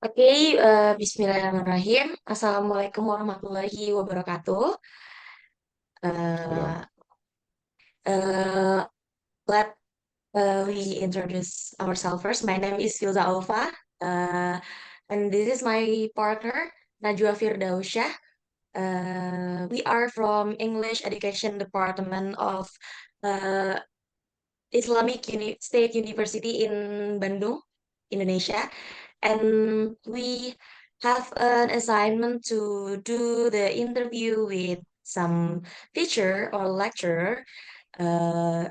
Oke, Bismillahirrahmanirrahim. Assalamualaikum warahmatullahi wabarakatuh. Salam. Uh, uh, let we introduce ourselves first. My name is Filzah Aufa, uh, and this is my partner, Najwa Firdausyah. We are from English Education Department of uh, State University in Bandung, Indonesia. And we have an assignment to do the interview with some teacher or lecturer uh,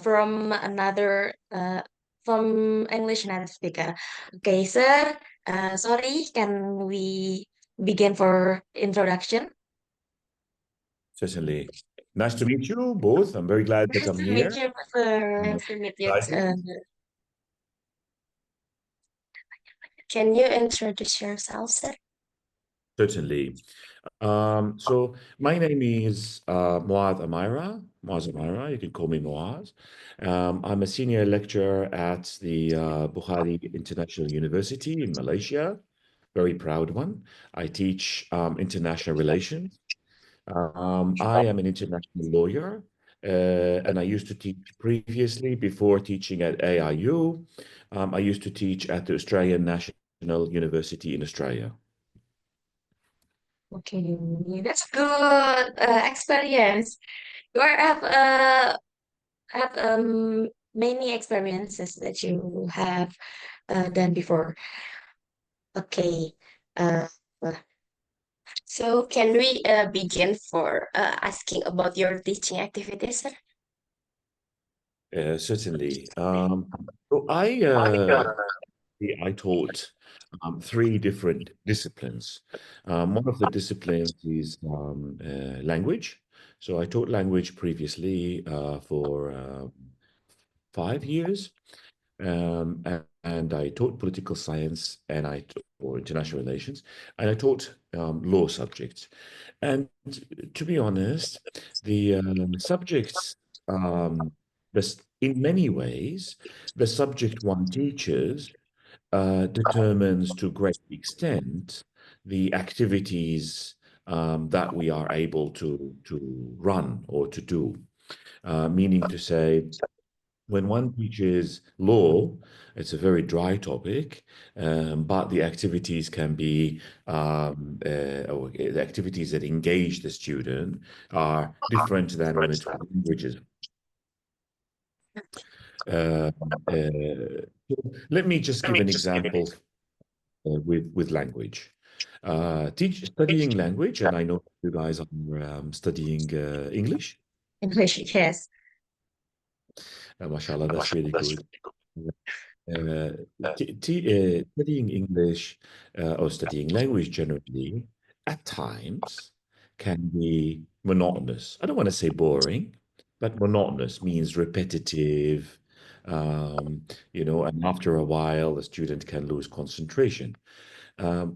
from another from English native speaker. Okay, sir. Sorry, can we begin for introduction? Certainly. Nice to meet you both. I'm very glad that Nice I'm to meet here. you, sir. I'm Nice to meet you. excited. Can you introduce yourself, sir? Certainly. So my name is Muaz Amira. Muaz Amira. You can call me Muaz. I'm a senior lecturer at the Bukhari International University in Malaysia. Very proud one. I teach international relations. I am an international lawyer, and I used to teach previously before teaching at AIU. I used to teach at the Australian National University in Australia. Okay, that's good experience. You have many experiences that you have done before. Okay, uh, so can we begin for asking about your teaching activities, sir? Certainly. So I taught three different disciplines. One of the disciplines is language. So I taught language previously for 5 years. And I taught political science or international relations, and I taught law subjects. And to be honest, the subjects, in many ways, the subject one teaches determines to great extent the activities that we are able to run or to do. Meaning to say, when one teaches law, it's a very dry topic, but the activities can be, or the activities that engage the student are different than when it's with languages. Uh, Let me just give an example with language. Studying language, and I know you guys are studying English. English, yes. MashaAllah, that's really good. Uh, Studying English or studying language generally, at times, can be monotonous. I don't want to say boring, but monotonous means repetitive, and after a while, the student can lose concentration.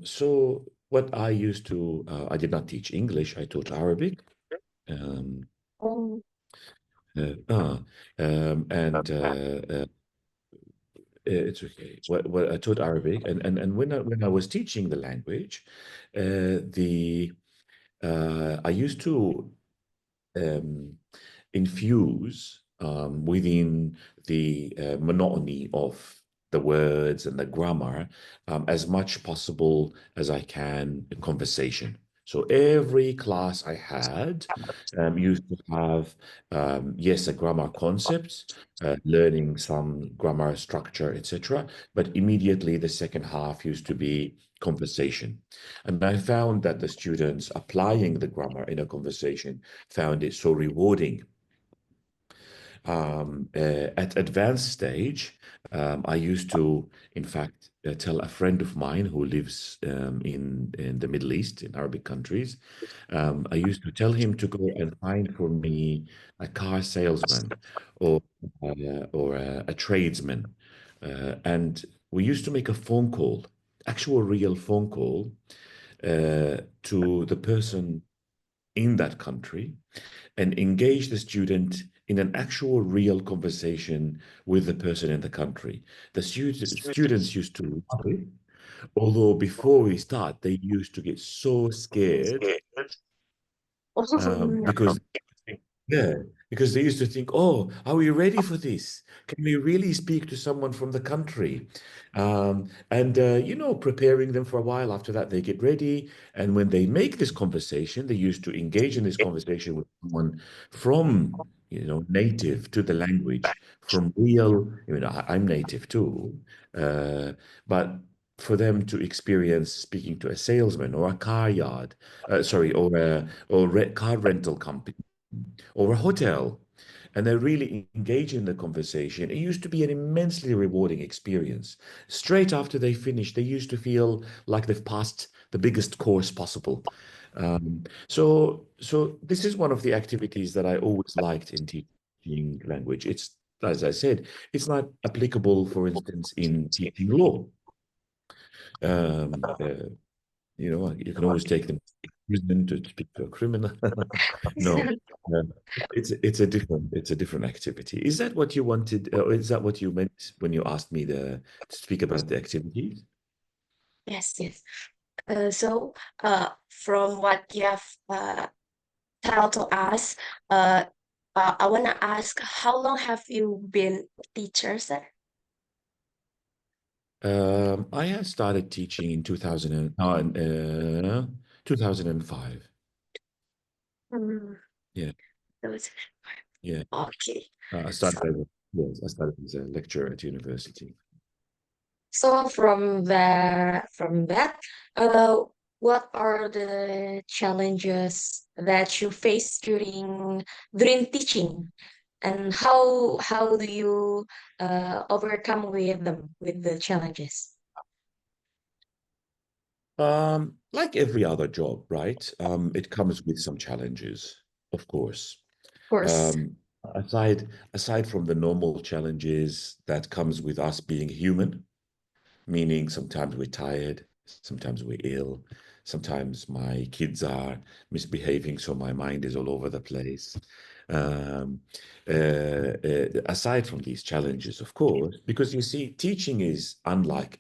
So, what I used to, I did not teach English, I taught Arabic. Um, Oh, uh, uh, and It's okay. Well, I taught Arabic, and when I was teaching the language, the I used to um, infuse within the monotony of the words and the grammar as much possible as I can in conversation. So every class I had used to have, yes, a grammar concepts, learning some grammar structure, etc. But immediately the second half used to be conversation. And I found that the students applying the grammar in a conversation found it so rewarding. At advanced stage, I used to, in fact, tell a friend of mine who lives in the Middle East, in Arabic countries, I used to tell him to go and find for me a car salesman or a tradesman, and we used to make a phone call, actual real phone call, to the person in that country and engage the student in an actual real conversation with the person in the country. The students used to love it, although before we start, they used to get so scared because yeah, because they used to think, oh, are we ready for this? Can we really speak to someone from the country? Preparing them for a while. After that, they get ready. And when they make this conversation, they used to engage in this conversation with someone from, native to the language, from real, I'm native too, but for them to experience speaking to a salesman or a car yard, sorry, or car rental company or a hotel, and they really engage in the conversation, it used to be an immensely rewarding experience. Straight after they finish, they used to feel like they've passed the biggest course possible. So this is one of the activities that I always liked in teaching language. It's, as I said, it's not applicable, for instance, in teaching law. Um, uh, you can always take them to prison to speak to a criminal. No, uh, it's a different activity. Is that what you wanted? Is that what you meant when you asked me to speak about the activities? Yes, yes. From what you have told to us, uh, I want to ask, how long have you been a teacher, sir? I had started teaching in 2005. Mm, Yeah, those- yeah. okay. I So, started as yes, I started as a lecturer at university. so from that, uh, what are the challenges that you face during teaching, and how do you overcome with them with the challenges? Like every other job, right? It comes with some challenges, of course. Of course. Um, aside from the normal challenges that comes with us being human, meaning sometimes we're tired, sometimes we're ill, sometimes my kids are misbehaving, so my mind is all over the place. Um, Aside from these challenges, of course, because you see, teaching is unlike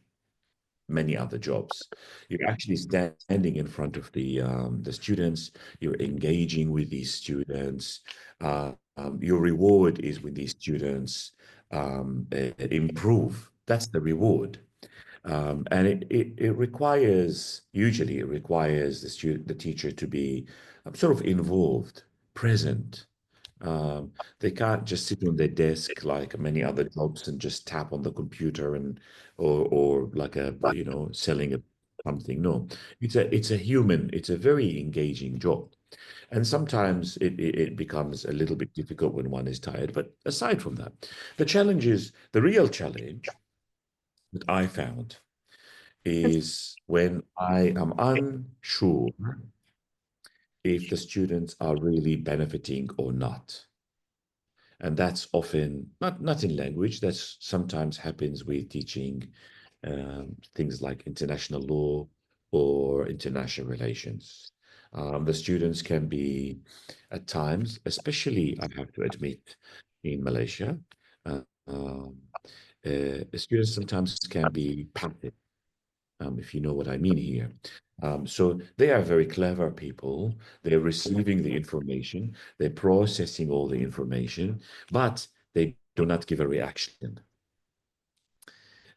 many other jobs. You're actually standing in front of the students. You're engaging with these students. Your reward is when these students improve. That's the reward. And usually it requires the teacher to be sort of involved, present. They can't just sit on their desk like many other jobs and just tap on the computer and or like selling something. No, it's a very engaging job. And sometimes it becomes a little bit difficult when one is tired. But aside from that, the real challenge that I found is when I am unsure if the students are really benefiting or not. And that's often not in language. That's sometimes happens with teaching things like international law or international relations. The students can be, at times, especially I have to admit, in Malaysia, uh, um, students sometimes can be passive, if you know what I mean here. So they are very clever people. They're receiving the information, they're processing all the information, but they do not give a reaction.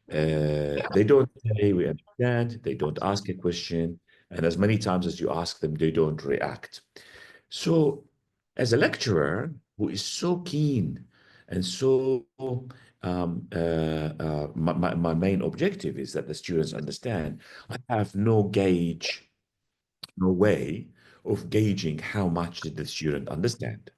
They don't say, we understand, they don't ask a question, and as many times as you ask them, they don't react. So, as a lecturer who is so keen and so my main objective is that the students understand, I have no gauge, no way of gauging how much did the student understand,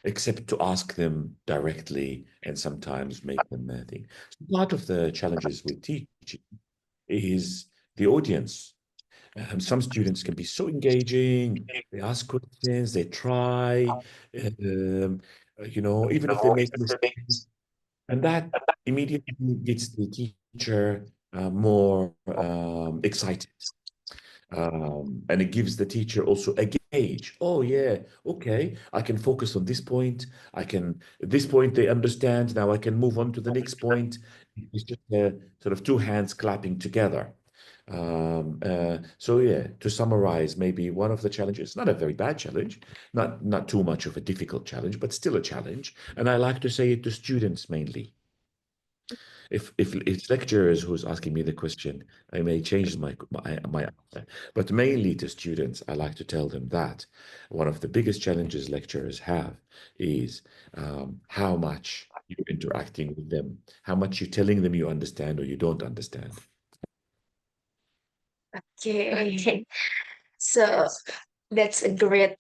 except to ask them directly and sometimes make them think. Part of the challenges with teaching is the audience. Some students can be so engaging. They ask questions, they try, um, even if they make mistakes. And that immediately gets the teacher more excited. And it gives the teacher also a gauge. Oh yeah, okay, I can focus on this point. I can, this point they understand. Now I can move on to the next point. It's just sort of two hands clapping together. So yeah, to summarize, maybe one of the challenges, not a very bad challenge, not too much of a difficult challenge, but still a challenge. And I like to say it to students mainly. If it's lecturers who's asking me the question, I may change my answer. But mainly to students, I like to tell them that one of the biggest challenges lecturers have is how much you're interacting with them, how much you're telling them you understand or you don't understand. Okay. So that's a great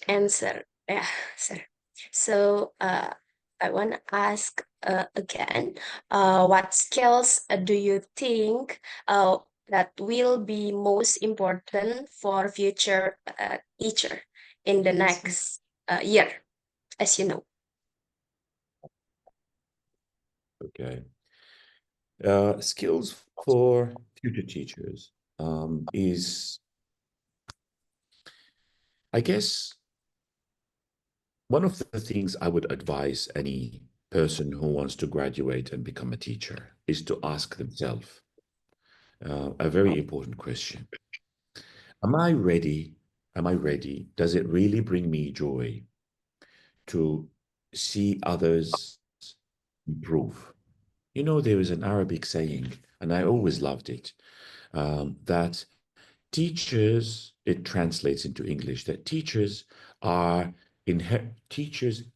answer. Yeah, sir. So I want to ask again, what skills do you think that will be most important for future teacher in the next year, as you know? Okay. Skills for future teachers is, I guess, one of the things I would advise any person who wants to graduate and become a teacher is to ask themselves a very important question. Am I ready? Am I ready? Does it really bring me joy to see others improve? You know, there is an Arabic saying, and I always loved it, that teachers, it translates into English, that teachers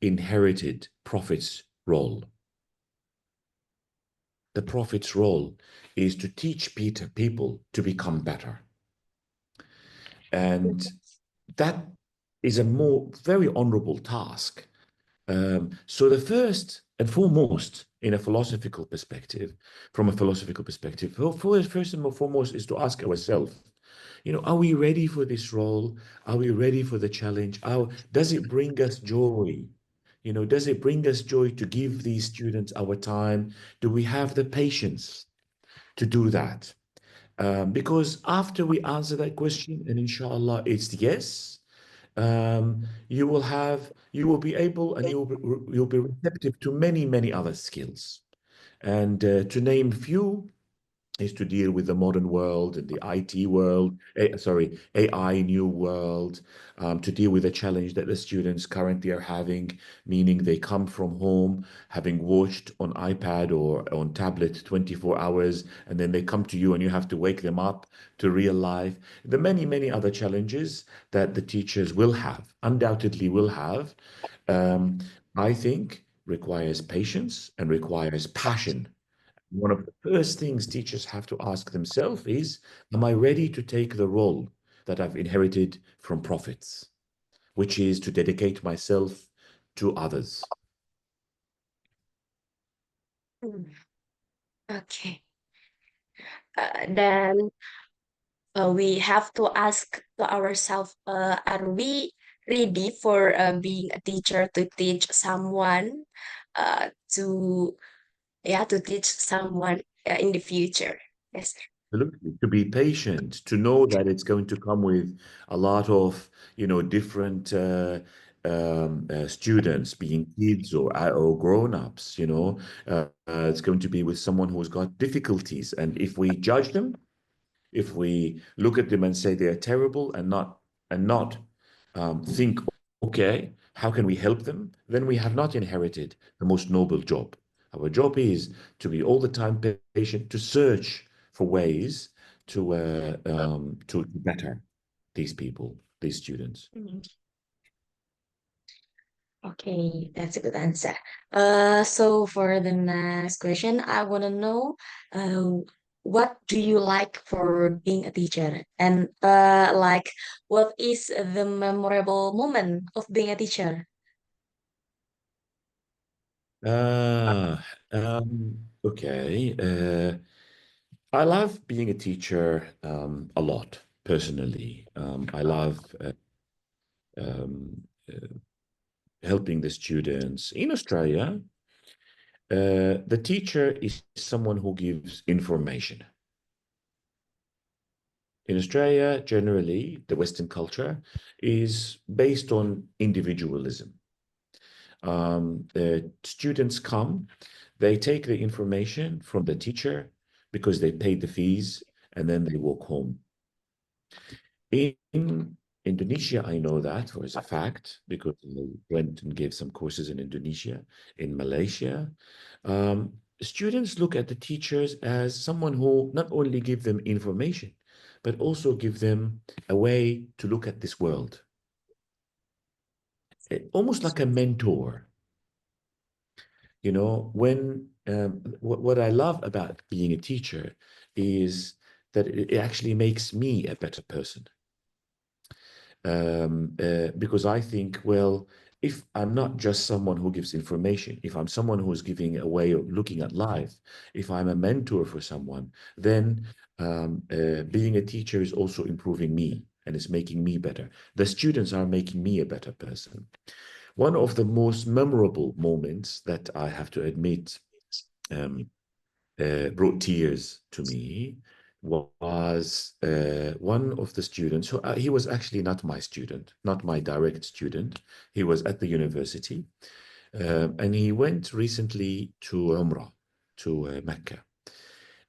inherited prophets' role. The prophet's role is to teach people to become better. And that is a more very honorable task. So the first and foremost, in a philosophical perspective, from a philosophical perspective, first and foremost is to ask ourselves, you know, are we ready for this role? Are we ready for the challenge? Does it bring us joy? You know, does it bring us joy to give these students our time? Do we have the patience to do that? Because after we answer that question, and inshallah it's yes, you will be able and you'll be receptive to many other skills. And to name few, is to deal with the modern world and the IT world, sorry, AI new world, to deal with the challenge that the students currently are having, meaning they come from home having watched on iPad or on tablet 24 hours, and then they come to you and you have to wake them up to real life. The many other challenges that the teachers will have, undoubtedly will have, um, I think requires patience and requires passion. One of the first things teachers have to ask themselves is, am I ready to take the role that I've inherited from prophets, which is to dedicate myself to others? Hmm. Okay. Then we have to ask to ourselves, are we ready for being a teacher to teach someone, to yeah, to teach someone in the future? Yes. Absolutely. To be patient, to know that it's going to come with a lot of, you know, different students, being kids or grown-ups, you know. It's going to be with someone who's got difficulties. And if we judge them, if we look at them and say they are terrible and not think, okay, how can we help them? Then we have not inherited the most noble job. Our job is to be all the time patient, to search for ways to better these people, these students. Mhm. Okay, that's a good answer. So for the next question, I want to know, uh, what do you like for being a teacher? And like, what is the memorable moment of being a teacher? Uh, okay. I love being a teacher a lot, personally. I love um, helping the students. In Australia, the teacher is someone who gives information. in Australia, generally, the Western culture is based on individualism. The students come, they take the information from the teacher because they paid the fees, and then they walk home. In Indonesia, I know that for as a fact because I went and gave some courses in Indonesia, in Malaysia. Students look at the teachers as someone who not only give them information, but also give them a way to look at this world. Almost like a mentor. You know, what I love about being a teacher is that it actually makes me a better person. Because I think, well, if I'm not just someone who gives information, if I'm someone who is giving a way of looking at life, if I'm a mentor for someone, then being a teacher is also improving me and it's making me better. The students are making me a better person. One of the most memorable moments that I have to admit um, brought tears to me was one of the students who he was actually not my student, not my direct student. He was at the university, and he went recently to Umrah, to Mecca.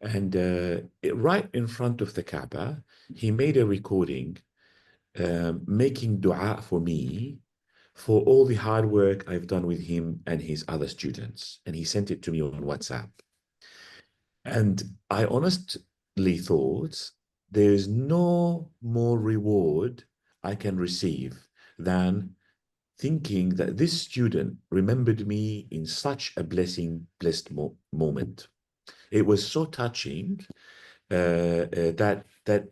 And right in front of the Kaaba, he made a recording making dua for me for all the hard work I've done with him and his other students. And he sent it to me on WhatsApp. And I honestly thought there's no more reward I can receive than thinking that this student remembered me in such a blessed moment. It was so touching that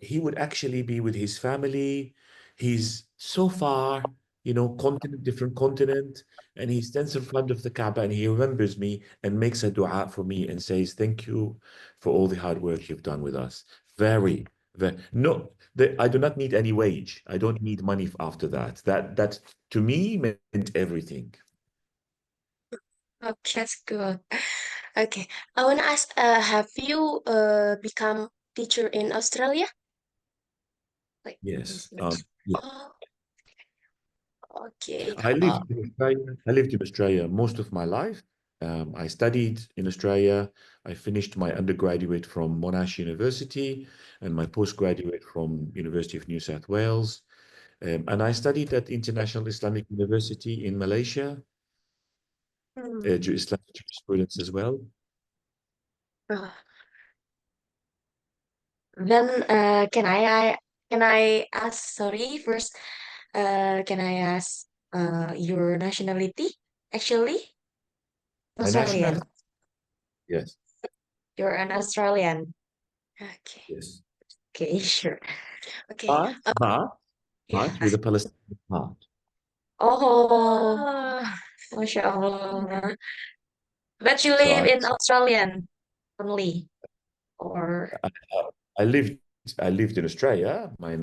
he would actually be with his family. He's so far, you know, different continent, and he stands in front of the Kaaba and he remembers me and makes a dua for me and says, "Thank you for all the hard work you've done with us." Very, no, I do not need any wage. I don't need money after that. That to me meant everything. Oh, that's good. Okay, I want to ask, have you become teacher in Australia? Like, Yes. Yeah. oh, okay. I lived in Australia. I lived in Australia most of my life. I studied in Australia. I finished my undergraduate from Monash University and my postgraduate from University of New South Wales. And I studied at International Islamic University in Malaysia, Islamic jurisprudence as well. Uh, then can I ask? Sorry, first, can I ask your nationality? Actually, My Australian. nationality, yes, You're an Australian. Okay. yes. Okay, sure. Okay. But, but, Yeah. but with a Palestinian heart. Oh, Masya Allah. But you So live in Australian only, or I, I lived I lived in Australia. My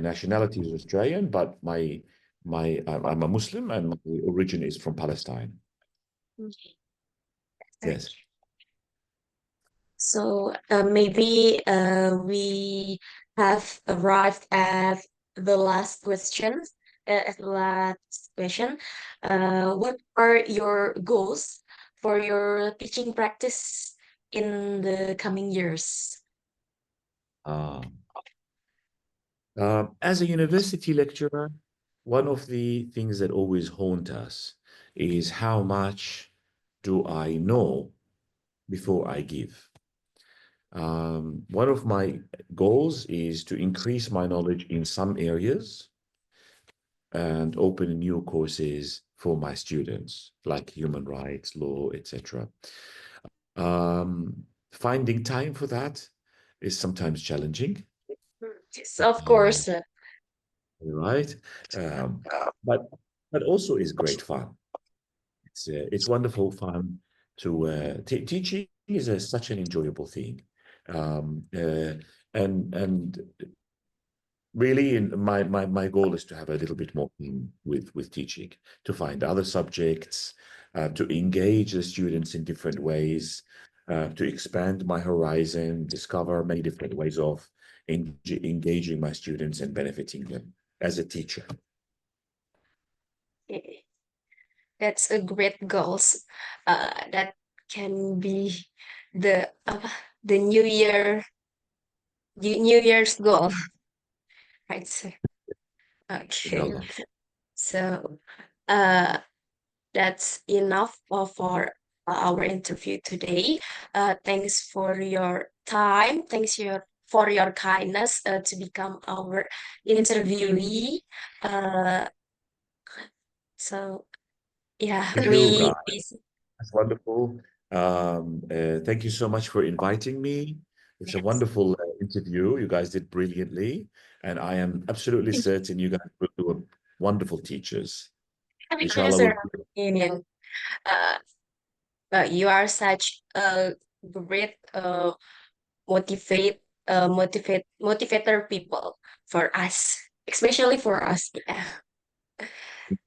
nationality is Australian, but I'm a Muslim and my origin is from Palestine. Yes. so maybe we have arrived at the last question. At the last question, what are your goals for your teaching practice in the coming years? Uh, as a university lecturer, one of the things that always haunt us is how much do I know before I give. One of my goals is to increase my knowledge in some areas and open new courses for my students, like human rights, law, etc. Finding time for that is sometimes challenging, Yes, of uh, course. right? Um, but but also is great fun. It's wonderful fun to teaching is such an enjoyable thing, um, uh, and really my goal is to have a little bit more fun with teaching, to find other subjects, to engage the students in different ways, to expand my horizon, discover many different ways of engaging my students and benefiting them as a teacher. Okay. That's a great goals. That can be the the New Year's goal, right? So, okay. Inshallah. So, uh, that's enough for our interview today. Thanks for your time. For your kindness to become our interviewee. Uh, so yeah, Thank you, we, guys. we That's wonderful. Thank you so much for inviting me. It's a yes. wonderful interview. You guys did brilliantly, and I am absolutely certain you guys will do wonderful teachers. Thank you, Inshallah, sir. we'll do Opinion. Uh, you are such a great motivator people for us, especially for us. Yeah.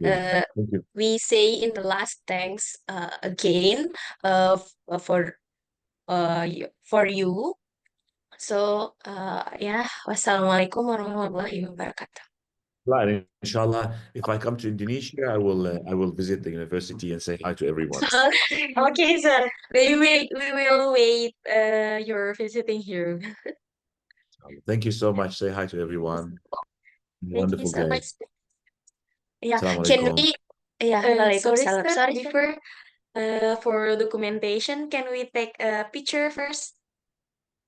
it. Uh, Thank you. we say in the last thanks again for you. So yeah, wassalamualaikum warahmatullahi wabarakatuh. And inshallah, if I come to Indonesia, I will visit the university and say hi to everyone. Okay, sir. We will wait your visiting here. Thank you so much. Say hi to everyone. Thank you Wonderful so day. much. Yeah, Assalamu can alaikum. we? Yeah, Sorry, Waalaikumsalam. sir. Sorry, sir. For documentation, can we take a picture first?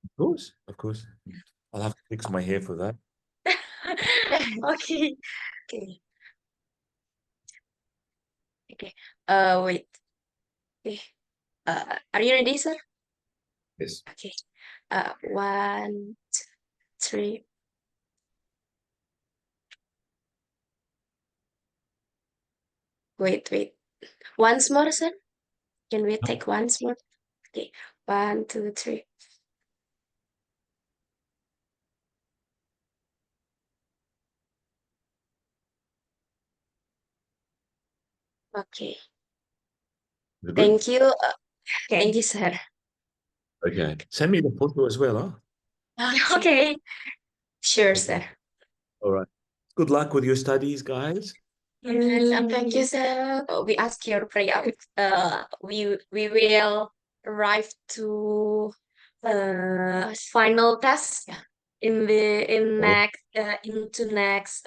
Of course, of course. I'll have to fix my hair for that. Okay. Okay. Okay. Wait. Okay. Are you ready, sir? Yes. Okay. One, two, three. Wait. Once more, sir. Can we take once more? Okay. One, two, three. Okay. Is it good? Thank you. Thank you, sir. Okay. Send me the photo as well, huh? Okay. Sure, sir. Okay. All right. Good luck with your studies, guys. Thank you, sir. We ask your prayer. We will arrive to final test in the in Oh, next into next